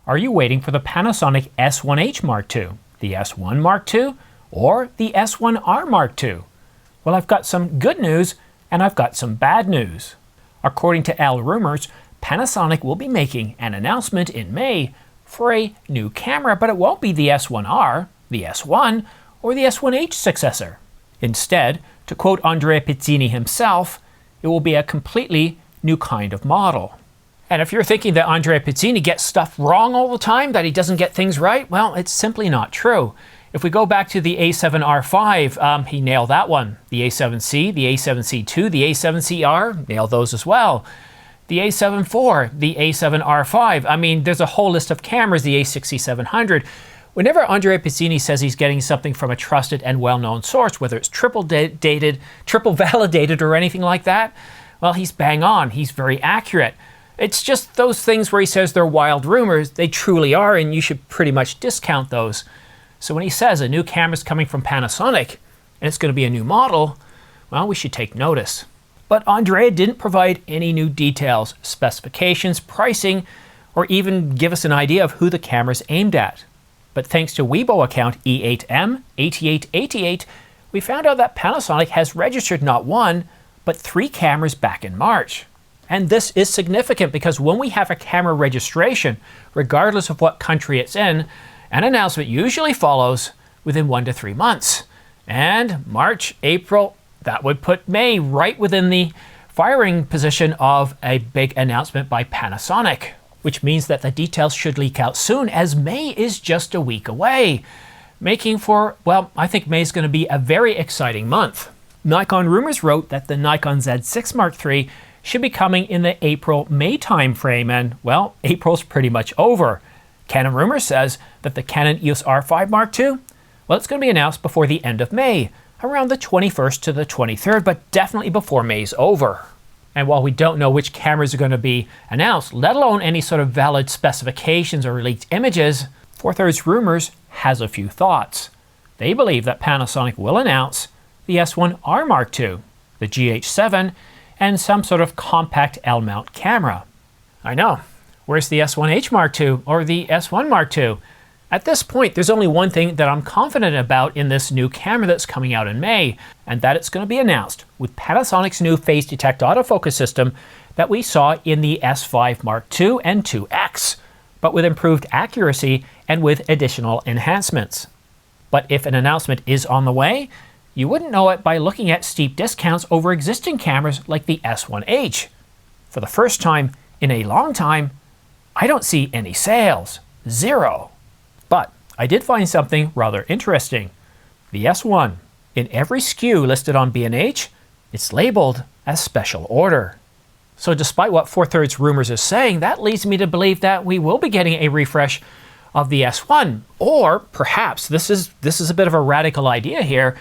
Are you waiting for the Panasonic S1H Mark II, the S1 Mark II, or the S1R Mark II? Well, I've got some good news and I've got some bad news. According to L Rumors, Panasonic will be making an announcement in May for a new camera, but it won't be the S1R, the S1, or the S1H successor. Instead, to quote Andrea Pizzini himself, it will be a completely new kind of model. And if you're thinking that Andrea Pizzini gets stuff wrong all the time, that he doesn't get things right, well, it's simply not true. If we go back to the A7R5, he nailed that one. The A7C, the A7C2, the A7CR, nailed those as well. The A7 IV, the A7R5, I mean, there's a whole list of cameras, the A6700. Whenever Andrea Pizzini says he's getting something from a trusted and well-known source, whether it's triple validated or anything like that, well, he's bang on, he's very accurate. It's just those things where he says they're wild rumors, they truly are, and you should pretty much discount those. So when he says a new camera's coming from Panasonic, and it's going to be a new model, well, we should take notice. But Andrea didn't provide any new details, specifications, pricing, or even give us an idea of who the camera's aimed at. But thanks to Weibo account E8M8888, we found out that Panasonic has registered not one, but 3 cameras back in March. And this is significant because when we have a camera registration, regardless of what country it's in, an announcement usually follows within 1 to 3 months. And March, April, that would put May right within the firing position of a big announcement by Panasonic, which means that the details should leak out soon, as May is just a week away, making for, well, I think May is going to be a very exciting month. Nikon Rumors wrote that the Nikon Z6 Mark III should be coming in the April-May timeframe, and, well, April's pretty much over. Canon Rumors says that the Canon EOS R5 Mark II, well, it's going to be announced before the end of May, around the 21st to the 23rd, but definitely before May's over. And while we don't know which cameras are going to be announced, let alone any sort of valid specifications or leaked images, 4/3 Rumors has a few thoughts. They believe that Panasonic will announce the S1R Mark II, the GH7, and some sort of compact L-mount camera. I know. Where's the S1H Mark II or the S1 Mark II? At this point, there's only one thing that I'm confident about in this new camera that's coming out in May, and that it's going to be announced with Panasonic's new phase detect autofocus system that we saw in the S5 Mark II and 2X, but with improved accuracy and with additional enhancements. But if an announcement is on the way, you wouldn't know it by looking at steep discounts over existing cameras like the S1H. For the first time in a long time, I don't see any sales. Zero. But I did find something rather interesting. The S1. In every SKU listed on B&H, it's labeled as special order. So despite what 4/3 Rumors is saying, that leads me to believe that we will be getting a refresh of the S1. Or perhaps, this is a bit of a radical idea here,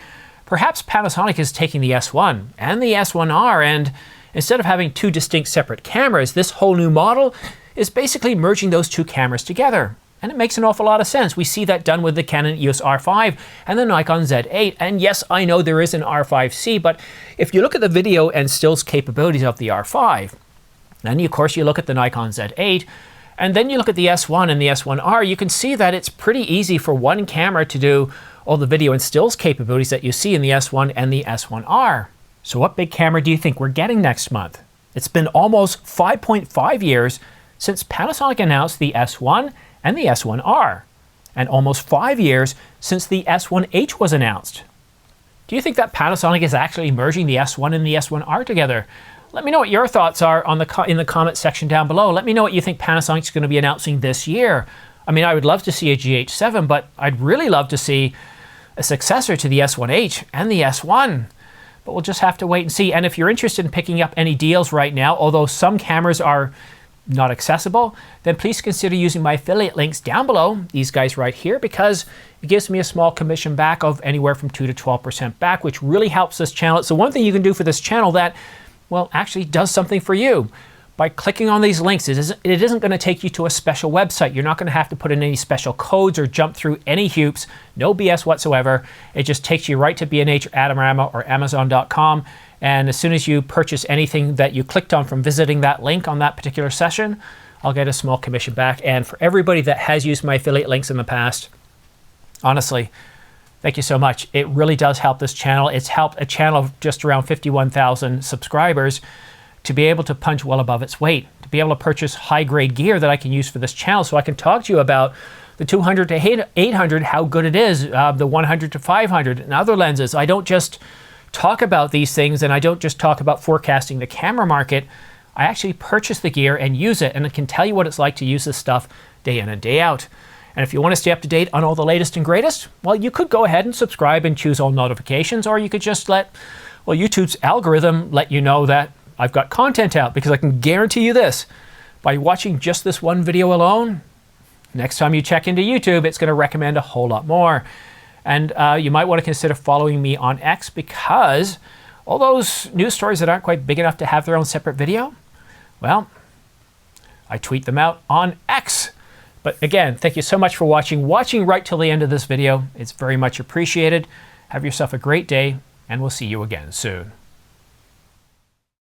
perhaps Panasonic is taking the S1 and the S1R, and instead of having 2 distinct separate cameras, this whole new model is basically merging those 2 cameras together. And it makes an awful lot of sense. We see that done with the Canon EOS R5 and the Nikon Z8. And yes, I know there is an R5C, but if you look at the video and stills capabilities of the R5, then of course you look at the Nikon Z8, and then you look at the S1 and the S1R, you can see that it's pretty easy for one camera to do all the video and stills capabilities that you see in the S1 and the S1R. So what big camera do you think we're getting next month? It's been almost 5.5 years since Panasonic announced the S1 and the S1R, and almost 5 years since the S1H was announced. Do you think that Panasonic is actually merging the S1 and the S1R together? Let me know what your thoughts are in the comment section down below. Let me know what you think Panasonic's going to be announcing this year. I mean, I would love to see a GH7, but I'd really love to see a successor to the S1H and the S1. But we'll just have to wait and see. And if you're interested in picking up any deals right now, although some cameras are not accessible, then please consider using my affiliate links down below, these guys right here, because it gives me a small commission back of anywhere from 2 to 12% back, which really helps this channel. It's the one thing you can do for this channel that, well, actually does something for you. By clicking on these links, it isn't going to take you to a special website. You're not going to have to put in any special codes or jump through any hoops. No BS whatsoever. It just takes you right to B&H, Adorama, or Amazon.com. And as soon as you purchase anything that you clicked on from visiting that link on that particular session, I'll get a small commission back. And for everybody that has used my affiliate links in the past, honestly, thank you so much. It really does help this channel. It's helped a channel of just around 51,000 subscribers to be able to punch well above its weight, to be able to purchase high-grade gear that I can use for this channel, so I can talk to you about the 200 to 800, how good it is, the 100 to 500, and other lenses. I don't just talk about these things, and I don't just talk about forecasting the camera market. I actually purchase the gear and use it, and I can tell you what it's like to use this stuff day in and day out. And if you want to stay up to date on all the latest and greatest, well, you could go ahead and subscribe and choose all notifications, or you could just let, well, YouTube's algorithm let you know that I've got content out, because I can guarantee you this, by watching just this one video alone, next time you check into YouTube, it's going to recommend a whole lot more. And you might want to consider following me on X, because all those news stories that aren't quite big enough to have their own separate video, well, I tweet them out on X. But again, thank you so much for watching right till the end of this video. It's very much appreciated. Have yourself a great day, and we'll see you again soon.